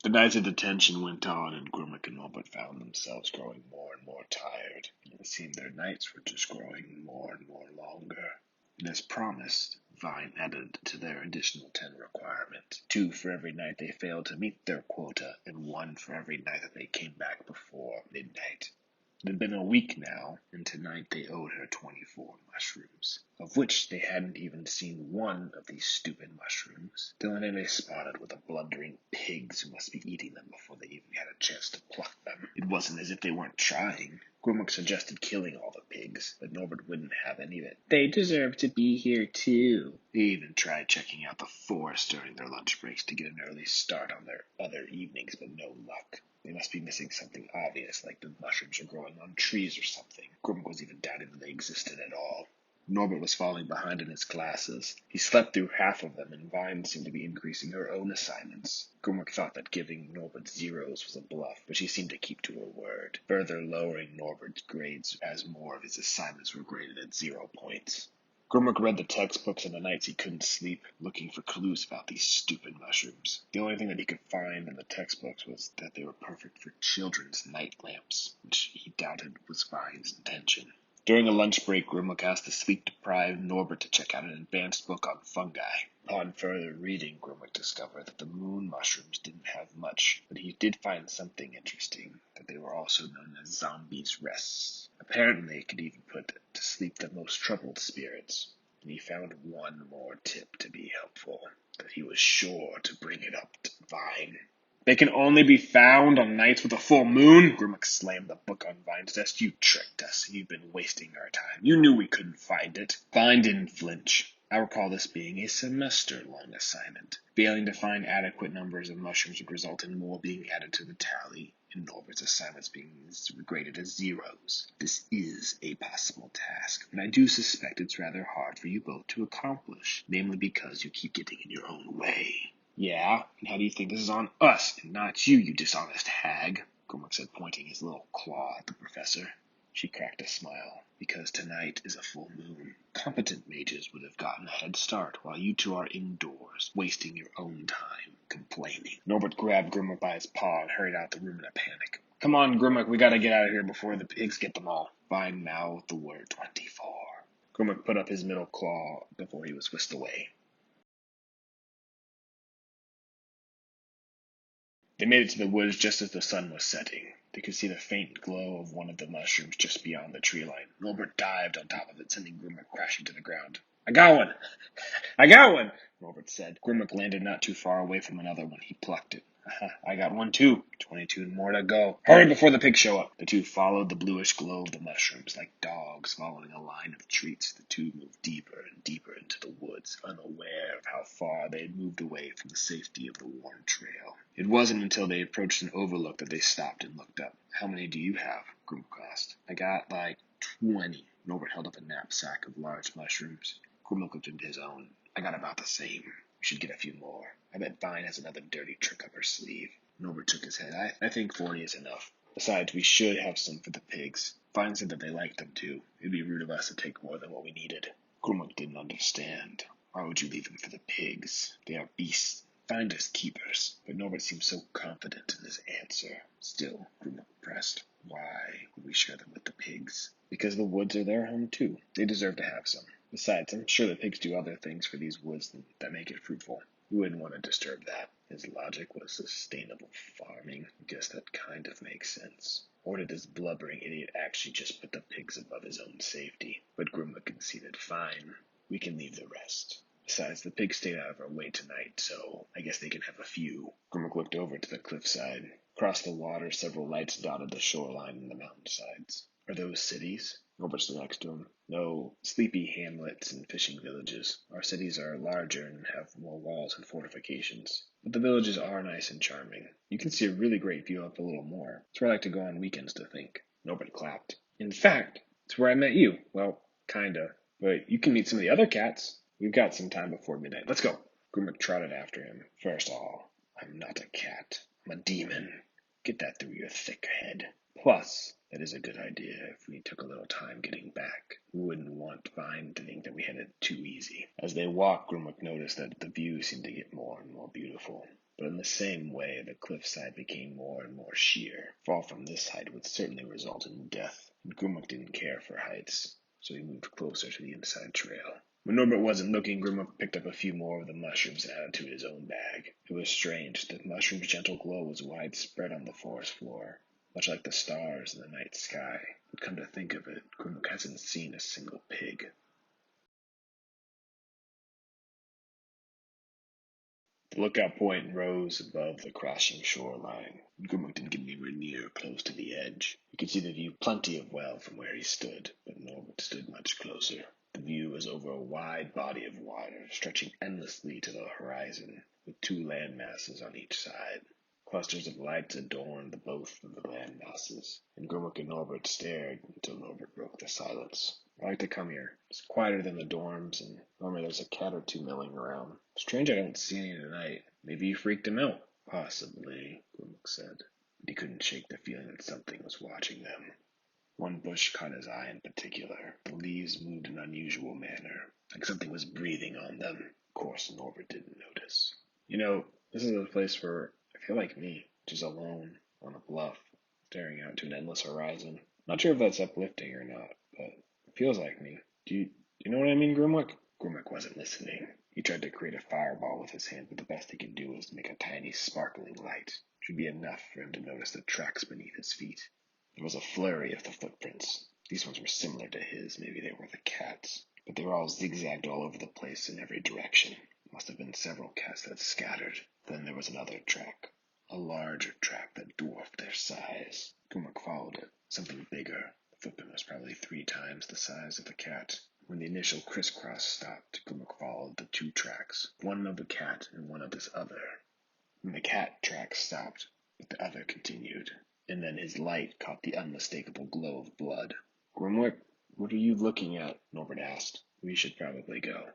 The nights of detention went on, and Grimwick and Norbert found themselves growing more and more tired. It seemed their nights were just growing more and more longer. And as promised, Vyne added to their additional 10 requirement. 2 for every night they failed to meet their quota, and 1 for every night that they came back before midnight. It had been a week now, and tonight they owed her 24 mushrooms, of which they hadn't even seen one of these stupid mushrooms. Then they spotted with the blundering pigs who must be eating them before they even had a chance to pluck them. It wasn't as if they weren't trying. Grimwick suggested killing all the pigs, but Norbert wouldn't have any of it. They deserve to be here too. They even tried checking out the forest during their lunch breaks to get an early start on their other evenings, but no luck. They must be missing something obvious, like the mushrooms are growing on trees or something. Grimwick was even doubting that they existed at all. Norbert was falling behind in his classes. He slept through half of them, and Vyne seemed to be increasing her own assignments. Grimwick thought that giving Norbert zeros was a bluff, but she seemed to keep to her word, further lowering Norbert's grades as more of his assignments were graded at 0 points. Grimwick read the textbooks on the nights he couldn't sleep, looking for clues about these stupid mushrooms. The only thing that he could find in the textbooks was that they were perfect for children's night lamps, which he doubted was Vyne's intention. During a lunch break, Grimwick asked the sleep-deprived Norbert to check out an advanced book on fungi. Upon further reading, Grimwick discovered that the moon mushrooms didn't have much, but he did find something interesting, that they were also known as zombies' rests. Apparently, they could even put to sleep the most troubled spirits, and he found one more tip to be helpful, that he was sure to bring it up to Vyne. They can only be found on nights with a full moon? Grimwick slammed the book on Vyne's desk. You tricked us. You've been wasting our time. You knew we couldn't find it. Vyne didn't flinch. I recall this being a semester-long assignment. Failing to find adequate numbers of mushrooms would result in more being added to the tally, and Norbert's assignments being graded as zeros. This is a possible task, but I do suspect it's rather hard for you both to accomplish, namely because you keep getting in your own way. Yeah, and how do you think this is on us, and not you, you dishonest hag? Grimwick said, pointing his little claw at the professor. She cracked a smile. Because tonight is a full moon. Competent mages would have gotten a head start, while you two are indoors, wasting your own time, complaining. Norbert grabbed Grimwick by his paw and hurried out the room in a panic. Come on, Grimwick, we gotta get out of here before the pigs get them all. Vyne mouthed the word 24. Grimwick put up his middle claw before he was whisked away. They made it to the woods just as the sun was setting. They could see the faint glow of one of the mushrooms just beyond the tree line. Norbert dived on top of it, sending Grimwick crashing to the ground. I got one! I got one! Norbert said. Grimwick landed not too far away from another when he plucked it. I got one too. 22 more to go. Hurry before the pigs show up. The two followed the bluish glow of the mushrooms like dogs following a line of treats. The two moved deeper and deeper into the woods, unaware of how far they had moved away from the safety of the worn trail. It wasn't until they approached an overlook that they stopped and looked up. How many do you have? Grimwick asked. I got like 20. Norbert held up a knapsack of large mushrooms. Grimwick looked into his own. I got about the same. We should get a few more. I bet Vyne has another dirty trick up her sleeve. Norbert shook his head. I think 40 is enough. Besides, we should have some for the pigs. Vyne said that they liked them too. It'd be rude of us to take more than what we needed. Grimwick didn't understand. Why would you leave them for the pigs? They are beasts. Finders keepers. But Norbert seemed so confident in his answer. Still, Grimwick pressed. Why would we share them with the pigs? Because the woods are their home too. They deserve to have some. Besides, I'm sure the pigs do other things for these woods that make it fruitful. We wouldn't want to disturb that. His logic was sustainable farming. I guess that kind of makes sense. Or did this blubbering idiot actually just put the pigs above his own safety? But Grimwick conceded, fine. We can leave the rest. Besides, the pigs stayed out of our way tonight, so I guess they can have a few. Grimwick looked over to the cliffside. Across the water, several lights dotted the shoreline and the mountainsides. Are those cities? Norbert stood next to him. No, sleepy hamlets and fishing villages. Our cities are larger and have more walls and fortifications. But the villages are nice and charming. You can see a really great view up a little more. It's where I like to go on weekends to think. Norbert clapped. In fact, it's where I met you. Well, kinda. But you can meet some of the other cats. We've got some time before midnight. Let's go. Grimwick trotted after him. First of all, I'm not a cat. I'm a demon. Get that through your thick head. Plus, that is a good idea if we took a little time getting back. We wouldn't want Vyne to think that we had it too easy. As they walked, Grimwick noticed that the view seemed to get more and more beautiful. but in the same way the cliffside became more and more sheer. Fall from this height would certainly result in death, and Grimwick didn't care for heights, so he moved closer to the inside trail. When Norbert wasn't looking, Grimwick picked up a few more of the mushrooms and added to his own bag. It was strange. The mushroom's gentle glow was widespread on the forest floor, much like the stars in the night sky. But come to think of it, Grimwick hasn't seen a single pig. The lookout point rose above the crashing shoreline. Grimwick didn't get anywhere near close to the edge. He could see the view plenty of well from where he stood, but Norbert stood much closer. The view was over a wide body of water, stretching endlessly to the horizon, with two land masses on each side. Clusters of lights adorned both of the land masses, and Grimwick and Norbert stared until Norbert broke the silence. I like to come here. It's quieter than the dorms, and normally there's a cat or two milling around. Strange I don't see any tonight. Maybe you freaked him out. Possibly, Grimwick said, but he couldn't shake the feeling that something was watching them. One bush caught his eye in particular. The leaves moved in an unusual manner, like something was breathing on them. Of course, Norbert didn't notice. This is a place where I feel like me, just alone on a bluff, staring out to an endless horizon. Not sure if that's uplifting or not, but it feels like me. Do you know what I mean, Grimwick? Grimwick wasn't listening. He tried to create a fireball with his hand, but the best he could do was make a tiny sparkling light. It should be enough for him to notice the tracks beneath his feet. There was a flurry of the footprints. These ones were similar to his. Maybe they were the cat's. But they were all zigzagged all over the place in every direction. Must have been several cats that scattered. Then there was another track. A larger track that dwarfed their size. Grimwick followed it. Something bigger. The footprint was probably 3 times the size of the cat. When the initial crisscross stopped, Grimwick followed the 2 tracks. One of the cat and one of this other. When the cat track stopped, but the other continued. And then his light caught the unmistakable glow of blood. Grimwick, what are you looking at? Norbert asked. We should probably go.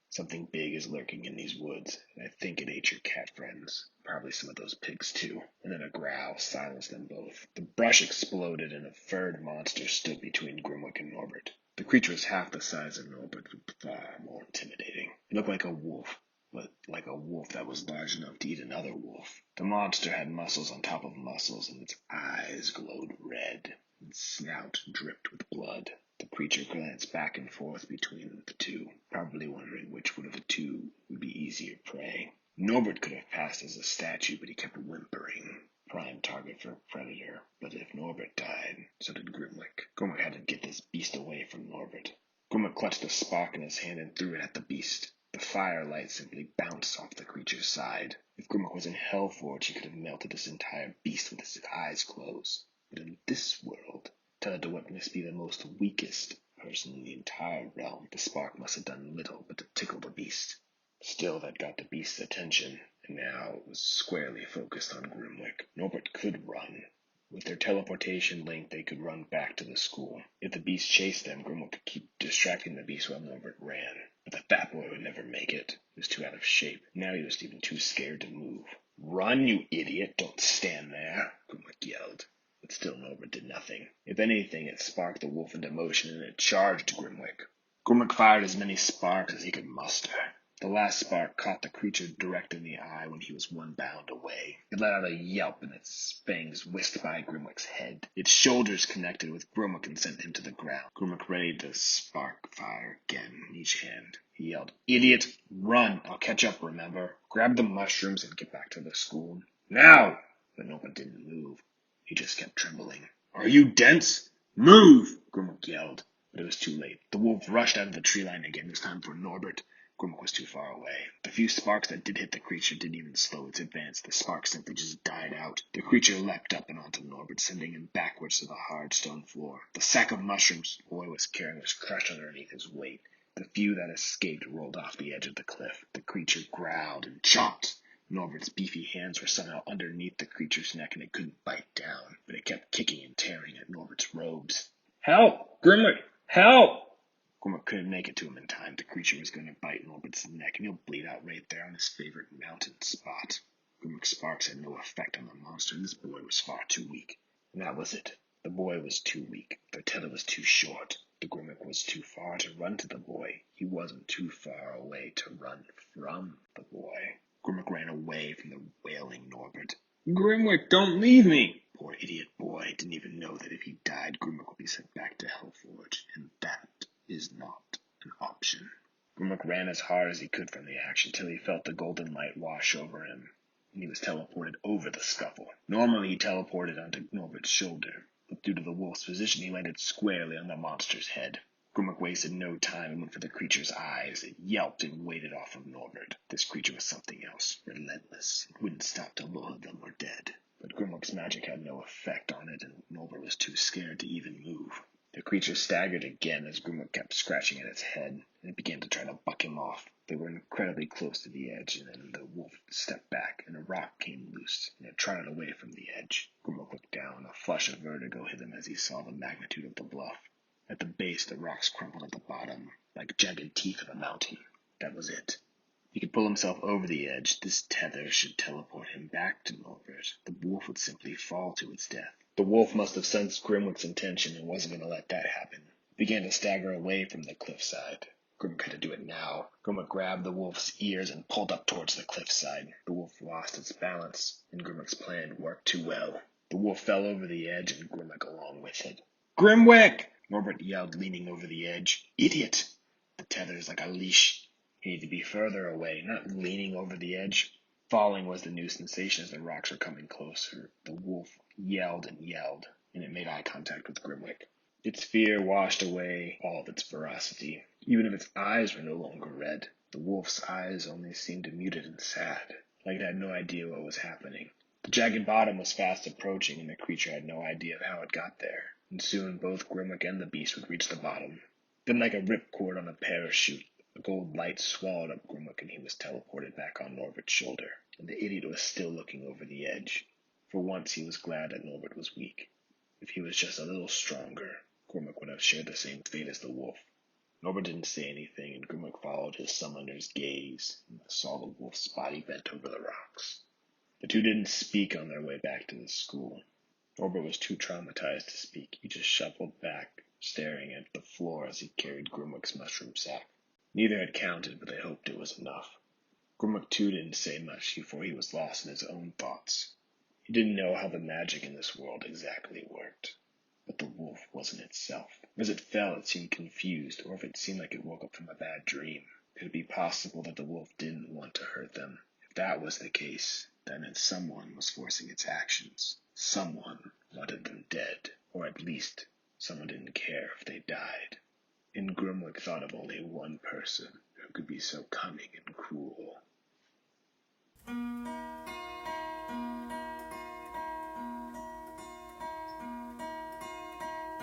Something big is lurking in these woods, and I think it ate your cat friends. Probably some of those pigs, too. And then a growl silenced them both. The brush exploded, and a furred monster stood between Grimwick and Norbert. The creature was half the size of Norbert, but far more intimidating. It looked like a wolf, but like a wolf that was large enough to eat another wolf. The monster had muscles on top of muscles, and its eyes glowed red. Its snout dripped with blood. The creature glanced back and forth between the two, probably wondering which one of the two would be easier prey. Norbert could have passed as a statue, but he kept whimpering. Prime target for a predator. But if Norbert died, so did Grimwick. Grimwick had to get this beast away from Norbert. Grimwick clutched a spark in his hand and threw it at the beast. The firelight simply bounced off the creature's side. If Grimwick was in Hellforge, he could have melted this entire beast with his eyes closed. But in this world, Teledewit must be the most weakest person in the entire realm. The spark must have done little but to tickle the beast. Still, that got the beast's attention, and now it was squarely focused on Grimwick. Norbert could run. With their teleportation link, they could run back to the school. If the beast chased them, Grimwick could keep distracting the beast while Norbert ran. But the fat boy would never make it. He was too out of shape. Now he was even too scared to move. Run, you idiot! Don't stand there! Grimwick yelled. But still Norbert did nothing. If anything, it sparked the wolf into motion, and it charged Grimwick. Grimwick fired as many sparks as he could muster. The last spark caught the creature direct in the eye when he was 1 bound away. It let out a yelp, and its fangs whisked by Grimwick's head. Its shoulders connected with Grimwick and sent him to the ground. Grimwick ready to spark fire again in each hand. He yelled, "Idiot! Run! I'll catch up, remember? Grab the mushrooms and get back to the school. Now!" But Norbert didn't move. He just kept trembling. "Are you dense? Move!" Grimwick yelled. But it was too late. The wolf rushed out of the tree line again, this time for Norbert. Grimwick was too far away. The few sparks that did hit the creature didn't even slow its advance. The sparks simply just died out. The creature leapt up and onto Norbert, sending him backwards to the hard stone floor. The sack of mushrooms the boy was carrying was crushed underneath his weight. The few that escaped rolled off the edge of the cliff. The creature growled and chomped. Norbert's beefy hands were somehow underneath the creature's neck, and it couldn't bite down, but it kept kicking and tearing at Norbert's robes. "Help! Grimwick! Help!" Grimwick couldn't make it to him in time. The creature was going to bite Norbert's neck, and he'll bleed out right there on his favorite mountain spot. Grimwick's sparks had no effect on the monster, and this boy was far too weak. And that was it. The boy was too weak. The tether was too short. The Grimwick was too far to run to the boy. He wasn't too far away to run from the boy. Grimwick ran away from the wailing Norbert. Grimwick, don't leave me! Poor idiot boy didn't even know that if he died, Grimwick would be sent back to Hellforge, and that is not an option. Grimwick ran as hard as he could from the action till he felt the golden light wash over him, and he was teleported over the scuffle. Normally he teleported onto Norbert's shoulder, but due to the wolf's position he landed squarely on the monster's head. Grimwick wasted no time and went for the creature's eyes. It yelped and waded off of Norbert. This creature was something else, relentless. It wouldn't stop till both of them were dead. But Grimwick's magic had no effect on it, and Norbert was too scared to even move. The creature staggered again as Grimwick kept scratching at its head, and it began to try to buck him off. They were incredibly close to the edge, and then the wolf stepped back, and a rock came loose, and it trotted away from the edge. Grimwick looked down. A flush of vertigo hit him as he saw the magnitude of the bluff. At the base, the rocks crumpled at the bottom, like jagged teeth of a mountain. That was it. He could pull himself over the edge. This tether should teleport him back to Norbert. The wolf would simply fall to its death. The wolf must have sensed Grimwick's intention and wasn't going to let that happen. It began to stagger away from the cliffside. Grimwick had to do it now. Grimwick grabbed the wolf's ears and pulled up towards the cliffside. The wolf lost its balance, and Grimwick's plan worked too well. The wolf fell over the edge, and Grimwick along with it. Grimwick! Norbert yelled, leaning over the edge. Idiot! The tether is like a leash. He needed to be further away, not leaning over the edge. Falling was the new sensation as the rocks were coming closer. The wolf yelled, and it made eye contact with Grimwick. Its fear washed away all of its ferocity. Even if its eyes were no longer red, the wolf's eyes only seemed muted and sad, like it had no idea what was happening. The jagged bottom was fast approaching, and the creature had no idea of how it got there. And soon both Grimwick and the beast would reach the bottom. Then like a ripcord on a parachute, a gold light swallowed up Grimwick and he was teleported back on Norbert's shoulder. And the idiot was still looking over the edge. For once he was glad that Norbert was weak. If he was just a little stronger, Grimwick would have shared the same fate as the wolf. Norbert didn't say anything, and Grimwick followed his summoner's gaze and saw the wolf's body bent over the rocks. The two didn't speak on their way back to the school. Norbert was too traumatized to speak. He just shuffled back, staring at the floor as he carried Grimwick's mushroom sack. Neither had counted, but they hoped it was enough. Grimwick too didn't say much before he was lost in his own thoughts. He didn't know how the magic in this world exactly worked. But the wolf wasn't itself. As it fell, it seemed confused, or if it seemed like it woke up from a bad dream. Could it be possible that the wolf didn't want to hurt them? If that was the case, that meant someone was forcing its actions. Someone wanted them dead, or at least someone didn't care if they died. And Grimwick thought of only one person who could be so cunning and cruel.